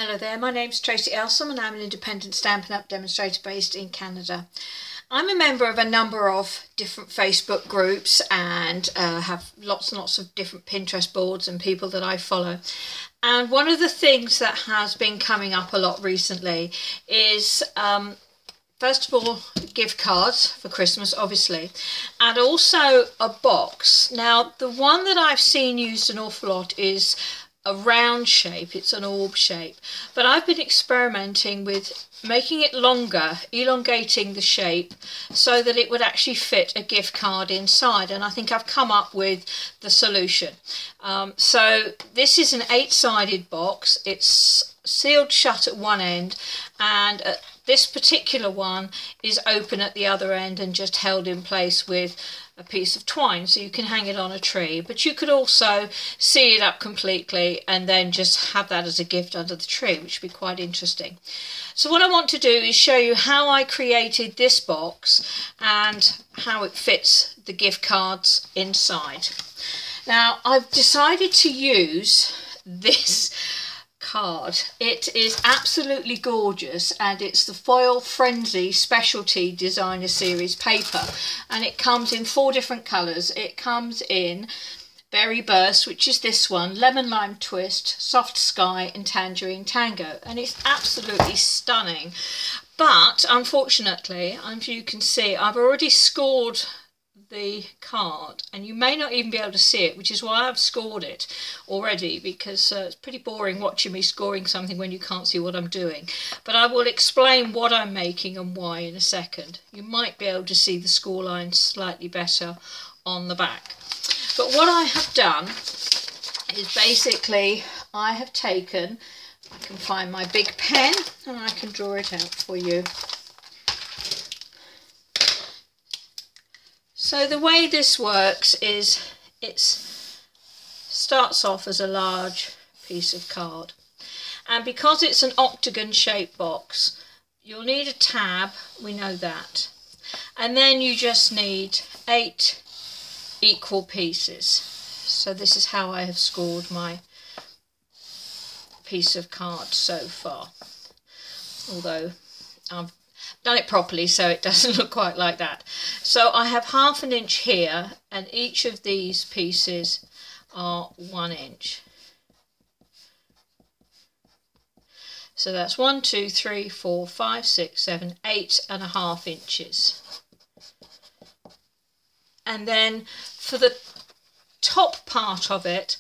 Hello there, my name's Tracy Elsom and I'm an independent Stampin' Up! Demonstrator based in Canada. I'm a member of a number of different Facebook groups and have lots and lots of different Pinterest boards and people that I follow. And one of the things that has been coming up a lot recently is first of all, gift cards for Christmas, obviously, and also a box. Now, the one that I've seen used an awful lot is a round shape. It's an orb shape, but I've been experimenting with making it longer, elongating the shape so that it would actually fit a gift card inside, and I think I've come up with the solution. So this is an 8-sided box. It's sealed shut at one end, and this particular one is open at the other end and just held in place with a piece of twine, so you can hang it on a tree, but you could also seal it up completely and then just have that as a gift under the tree, which would be quite interesting. So what I want to do is show you how I created this box and how it fits the gift cards inside. Now, I've decided to use this card. It is absolutely gorgeous, and it's the Foil Frenzy Specialty Designer Series paper, and it comes in 4 different colours. It comes in Berry Burst, which is this one, Lemon Lime Twist, Soft Sky and Tangerine Tango, and it's absolutely stunning. But unfortunately, as you can see, I've already scored the card, and you may not even be able to see it, which is why I've scored it already, because it's pretty boring watching me scoring something when you can't see what I'm doing. But I will explain what I'm making and why in a second. You might be able to see the score lines slightly better on the back. But what I have done is basically I have taken, I can find my big pen and I can draw it out for you. So the way this works is it starts off as a large piece of card, and because it's an octagon shaped box, you'll need a tab, we know that, and then you just need 8 equal pieces. So this is how I have scored my piece of card so far, although I've done it properly so it doesn't look quite like that. So I have 1/2 inch here, and each of these pieces are 1 inch. So that's 1, 2, 3, 4, 5, 6, 7, 8.5 inches. And then for the top part of it,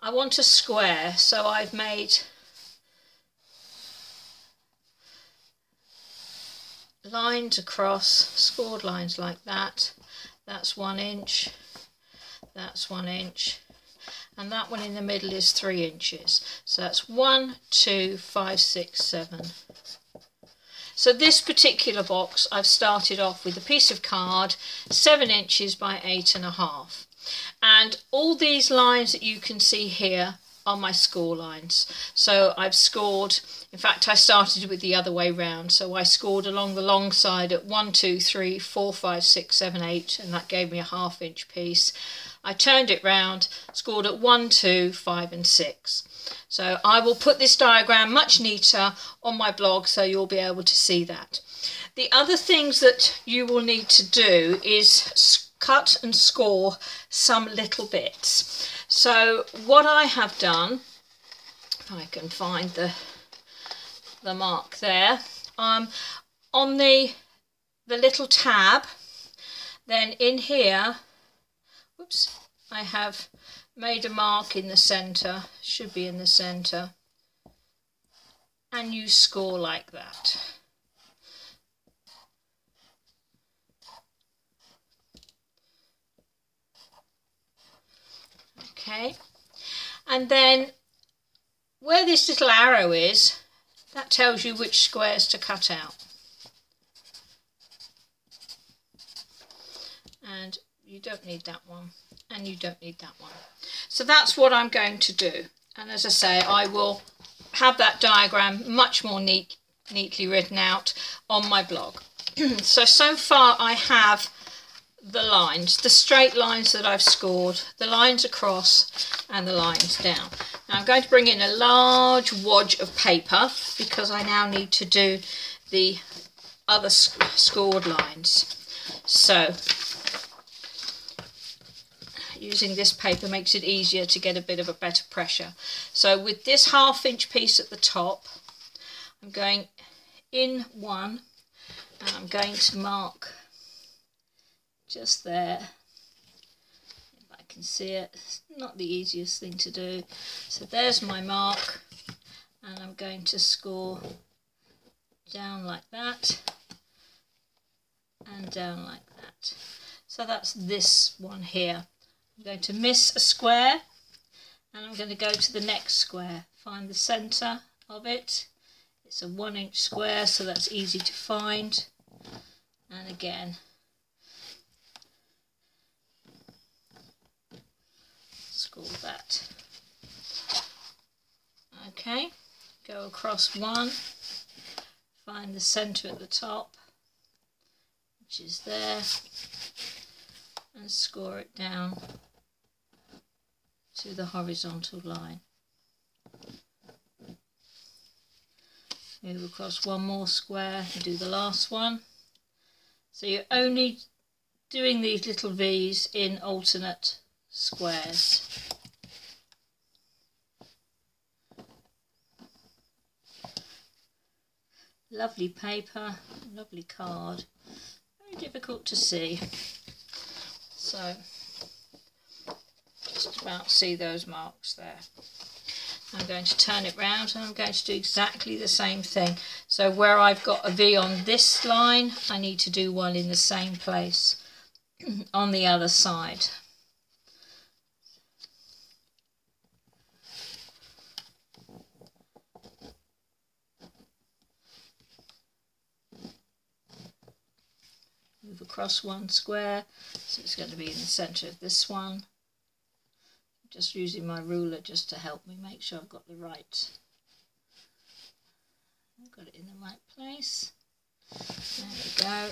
I want a square, so I've made lines across, scored lines like that. That's 1 inch, that's 1 inch, and that one in the middle is 3 inches. So that's 1, 2, 5, 6, 7. So this particular box, I've started off with a piece of card 7 inches by 8.5, and all these lines that you can see here are my score lines. So I've scored, in fact I started with the other way round, so I scored along the long side at 1, 2, 3, 4, 5, 6, 7, 8, and that gave me a 1/2 inch piece. I turned it round, scored at 1, 2, 5 and 6. So I will put this diagram much neater on my blog so you'll be able to see that. The other things that you will need to do is cut and score some little bits. So what I have done, if I can find the mark there, on the little tab, then in here, whoops, I have made a mark in the centre, should be in the centre, and you score like that. Okay, and then where this little arrow is, that tells you which squares to cut out. And you don't need that one, and you don't need that one. So that's what I'm going to do. And as I say, I will have that diagram much more neatly written out on my blog. So far I have the lines, the straight lines that I've scored, the lines across and the lines down. Now I'm going to bring in a large wad of paper because I now need to do the other scored lines. So using this paper makes it easier to get a bit of a better pressure. So with this 1/2 inch piece at the top, I'm going in one and I'm going to mark just there. If I can see it, it's not the easiest thing to do. So there's my mark, and I'm going to score down like that and down like that. So that's this one here. I'm going to miss a square and I'm going to go to the next square, find the centre of it. It's a 1 inch square, so that's easy to find, and again score that. Okay, go across one, find the centre at the top, which is there, and score it down to the horizontal line. Move across one more square and do the last one. So you're only doing these little V's in alternate squares. Lovely paper, lovely card, very difficult to see. So just about see those marks there. I'm going to turn it round and I'm going to do exactly the same thing. So where I've got a V on this line, I need to do one in the same place on the other side. Move across one square, so it's going to be in the centre of this one. Just using my ruler just to help me make sure I've got the right, I've got it in the right place. There we go.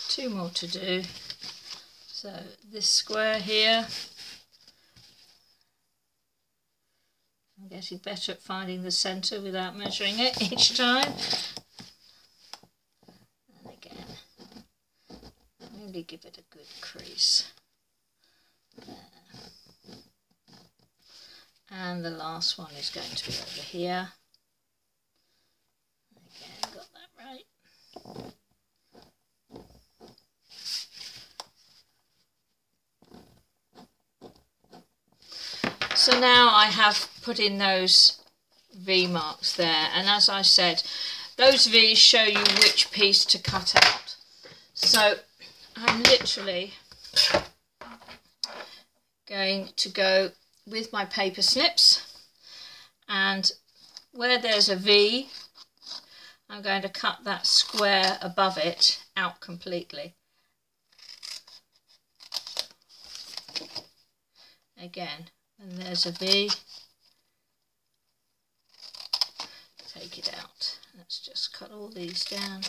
Two more to do. So this square here, I'm getting better at finding the centre without measuring it each time. And again, really give it a good crease. There. And the last one is going to be over here. Again, got that right. So now I have put in those V marks there, and as I said, those V's show you which piece to cut out. So I'm literally going to go with my paper snips, and where there's a V, I'm going to cut that square above it out completely. Again. And there's a V, take it out. Let's just cut all these down.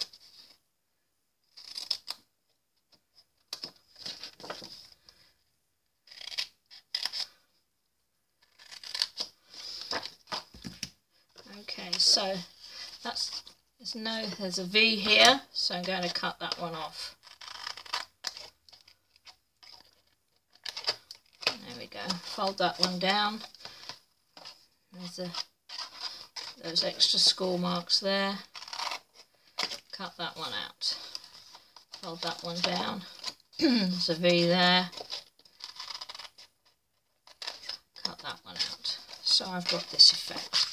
Okay, so there's a V here, so I'm going to cut that one off. Fold that one down. There's those extra score marks there. Cut that one out. Fold that one down. There's a V there. Cut that one out. So I've got this effect.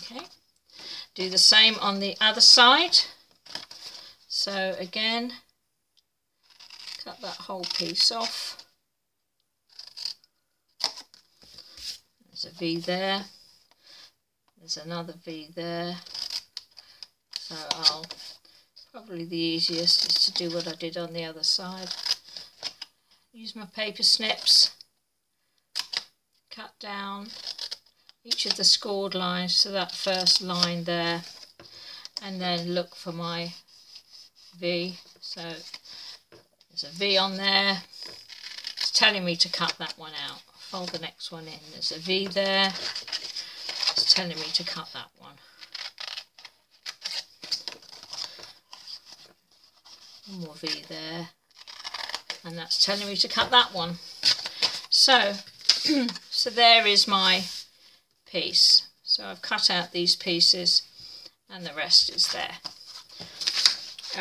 Okay. Do the same on the other side. So again, cut that whole piece off. There's a V there, there's another V there, so probably the easiest is to do what I did on the other side. Use my paper snips, cut down each of the scored lines to that first line there, and then look for my V. So there's a V on there. It's telling me to cut that one out. Fold the next one in. There's a V there. It's telling me to cut that one. One more V there. And that's telling me to cut that one. So, so there is my piece. So I've cut out these pieces and the rest is there.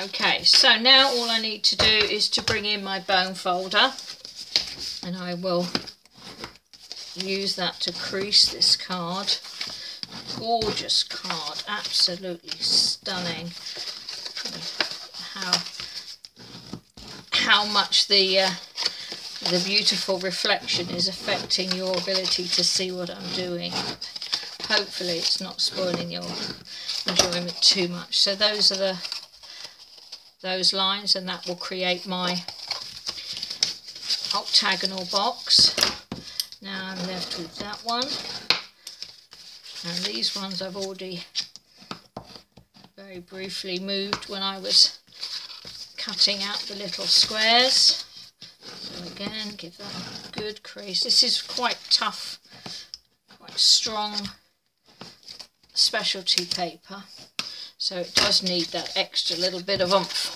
Okay, so now all I need to do is to bring in my bone folder, and I will use that to crease this card. Gorgeous card, absolutely stunning. How much the beautiful reflection is affecting your ability to see what I'm doing. Hopefully it's not spoiling your enjoyment too much. So those are those lines, and that will create my octagonal box. Now I'm left with that one, and these ones I've already very briefly moved when I was cutting out the little squares. So again, give that a good crease. This is quite tough, quite strong specialty paper, so it does need that extra little bit of oomph.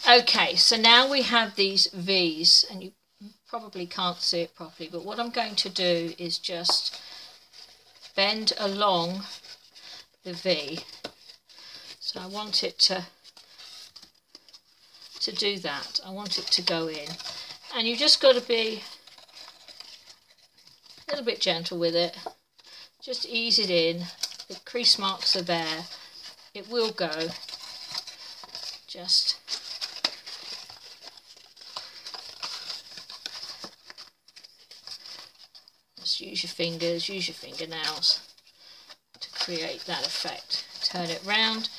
Okay, so now we have these V's, and you probably can't see it properly, but what I'm going to do is just bend along the V. So I want it to do that. I want it to go in, and you just got to be a little bit gentle with it. Just ease it in. The crease marks are there. It will go. Just use your fingers, use your fingernails to create that effect. Turn it round,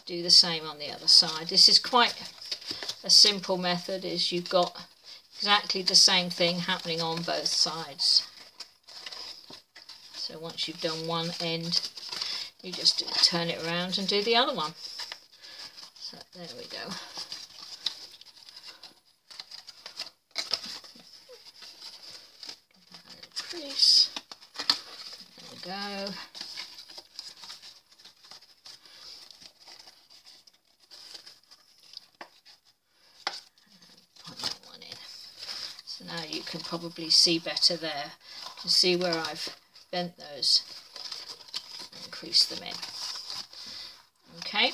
do the same on the other side. This is quite a simple method, is you've got exactly the same thing happening on both sides. So once you've done one end, you just turn it around and do the other one. So there we go. Crease. There we go. Put that one in. So now you can probably see better there. You can see where I've bent those and creased them in. Okay,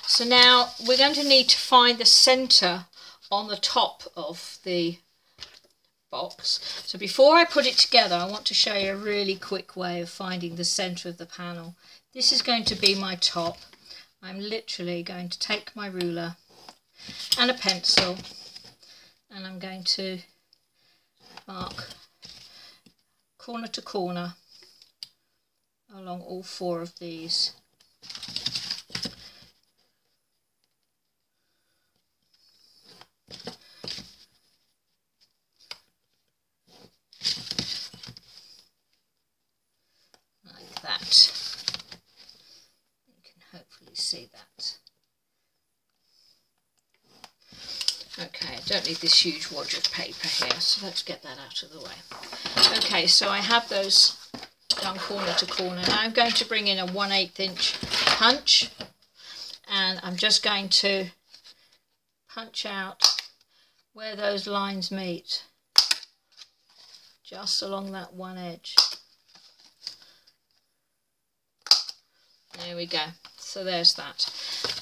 so now we're going to need to find the centre on the top of the box. So before I put it together, I want to show you a really quick way of finding the centre of the panel. This is going to be my top. I'm literally going to take my ruler and a pencil, and I'm going to mark corner to corner along all four of these. Like that. You can hopefully see that. Okay, I don't need this huge wad of paper here, so let's get that out of the way. Okay, so I have those done corner to corner. Now I'm going to bring in a 1/8 inch punch, and I'm just going to punch out where those lines meet, just along that one edge. There we go. So there's that.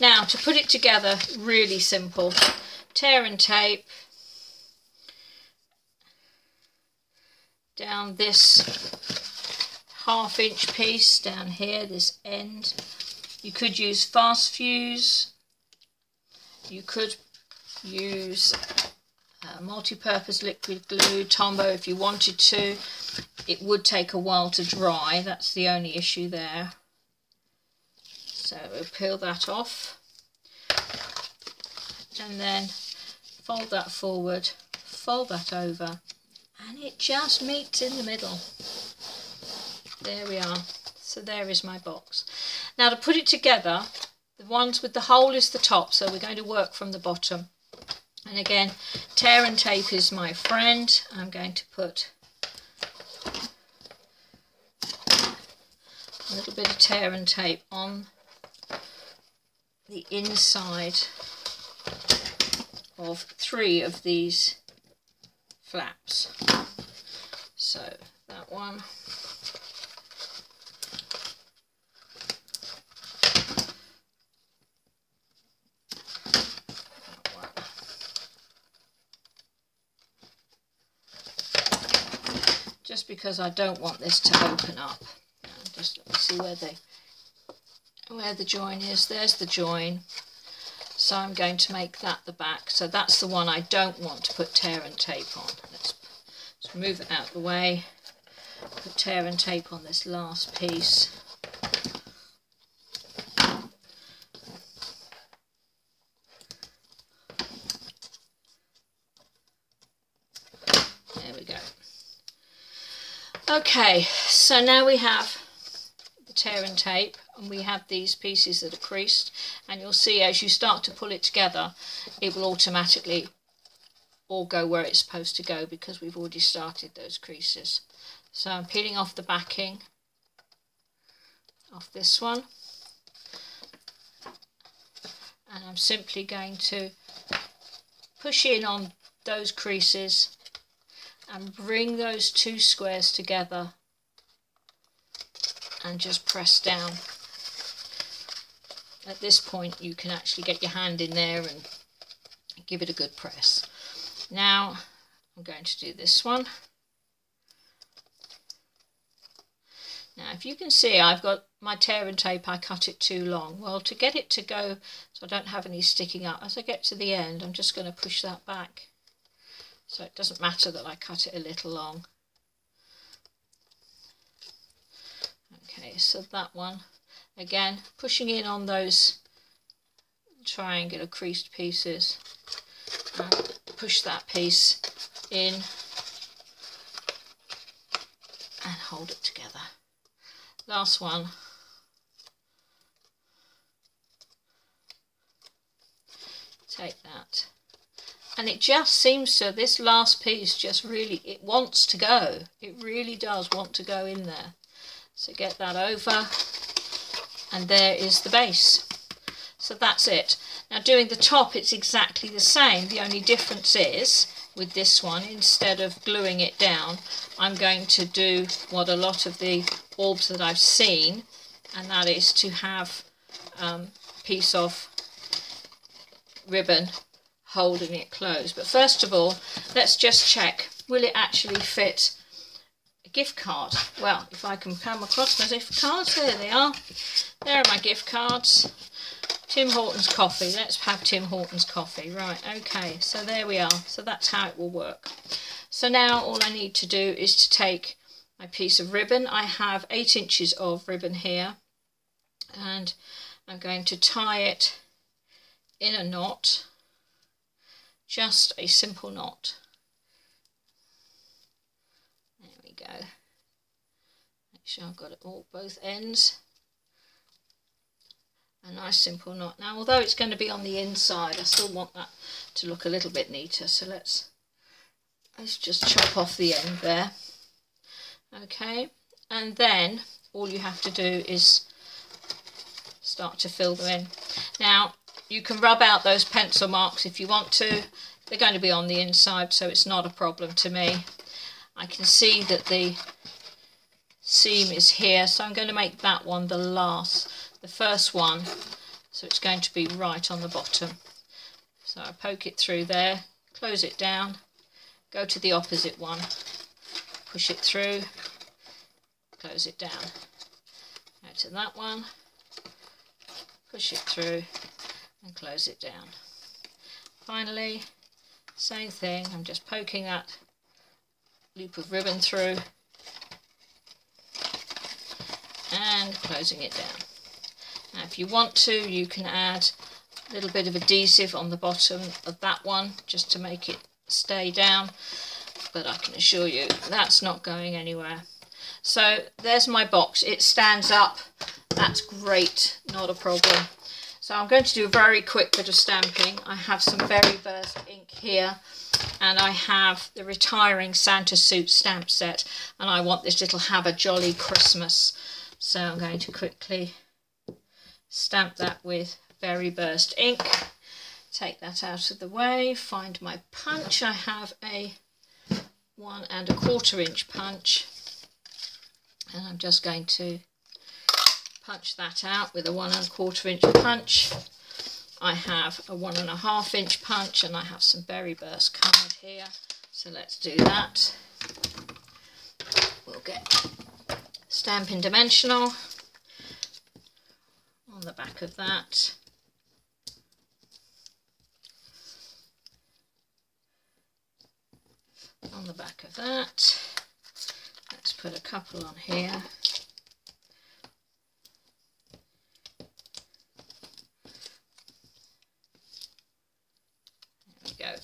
Now to put it together, really simple. Tear and tape down this 1/2 inch piece down here, this end. You could use fast fuse, you could use multi-purpose liquid glue, Tombow if you wanted to. It would take a while to dry, that's the only issue there. So we'll peel that off, and then fold that forward, fold that over, and it just meets in the middle. there we are. So there is my box. Now to put it together, the ones with the hole is the top, so we're going to work from the bottom. And again, tear and tape is my friend. I'm going to put a little bit of tear and tape on the inside of 3 of these flaps. So that one, just because I don't want this to open up. Just let me see where the join is. There's the join. So I'm going to make that the back. So that's the one I don't want to put tear and tape on. Let's move it out of the way. Put tear and tape on this last piece. There we go. Okay, so now we have the tear and tape, and we have these pieces that are creased, and you'll see as you start to pull it together, it will automatically all go where it's supposed to go because we've already started those creases. So I'm peeling off the backing off this one, and I'm simply going to push in on those creases and bring those 2 squares together and just press down. At this point you can actually get your hand in there and give it a good press. Now I'm going to do this one. Now if you can see, I've got my tear and tape, I cut it too long. Well, to get it to go so I don't have any sticking up, as I get to the end I'm just going to push that back. So it doesn't matter that I cut it a little long. Okay, so that one, again, pushing in on those triangular creased pieces, and push that piece in and hold it together. Last one. Take that. And it just seems to, this last piece just really, it wants to go. It really does want to go in there. So get that over, and there is the base. So that's it. Now doing the top, it's exactly the same. The only difference is, with this one, instead of gluing it down, I'm going to do what a lot of the orbs that I've seen, and that is to have a piece of ribbon holding it closed. But first of all, let's just check, will it actually fit a gift card? Well, if I can come across my gift cards, there they are. There are my gift cards. Tim Hortons coffee. Let's have Tim Hortons coffee. Right, okay, so there we are. So that's how it will work. So now all I need to do is to take my piece of ribbon. I have 8 inches of ribbon here, and I'm going to tie it in a knot. Just a simple knot. There we go. Make sure I've got it all, both ends. A nice simple knot. Now, although it's going to be on the inside, I still want that to look a little bit neater. So let's just chop off the end there. Okay, and then all you have to do is start to fill them in. Now, you can rub out those pencil marks if you want to. They're going to be on the inside, so it's not a problem to me. I can see that the seam is here, so I'm going to make that one the first one, so it's going to be right on the bottom. So I poke it through there, close it down, go to the opposite one, push it through, close it down. Go to that one, push it through, and close it down. Finally, same thing, I'm just poking that loop of ribbon through and closing it down. Now if you want to, you can add a little bit of adhesive on the bottom of that one just to make it stay down, but I can assure you that's not going anywhere. So there's my box. It stands up. That's great, not a problem. So I'm going to do a very quick bit of stamping. I have some Very Burst ink here, and I have the Retiring Santa Suit stamp set, and I want this little Have a Jolly Christmas. So I'm going to quickly stamp that with Very Burst ink. Take that out of the way, find my punch. I have a 1 1/4 inch punch, and I'm just going to punch that out with a 1 1/4 inch punch. I have a 1 1/2 inch punch, and I have some Berry Burst card here. So let's do that. We'll get Stampin' Dimensional on the back of that. On the back of that. Let's put a couple on here. Go.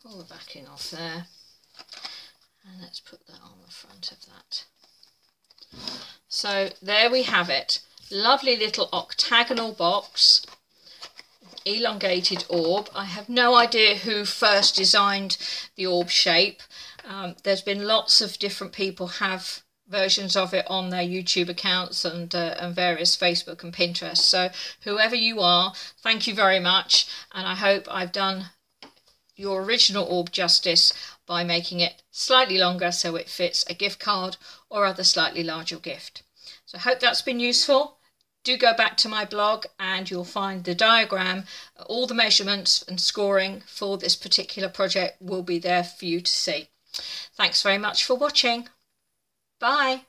Pull the backing off there, and let's put that on the front of that. So there we have it. Lovely little octagonal box, elongated orb. I have no idea who first designed the orb shape. There's been lots of different people have versions of it on their YouTube accounts and various Facebook and Pinterest. So whoever you are, thank you very much, and I hope I've done your original orb justice by making it slightly longer so it fits a gift card or other slightly larger gift. So I hope that's been useful. Do go back to my blog and you'll find the diagram. All the measurements and scoring for this particular project will be there for you to see. Thanks very much for watching. Bye.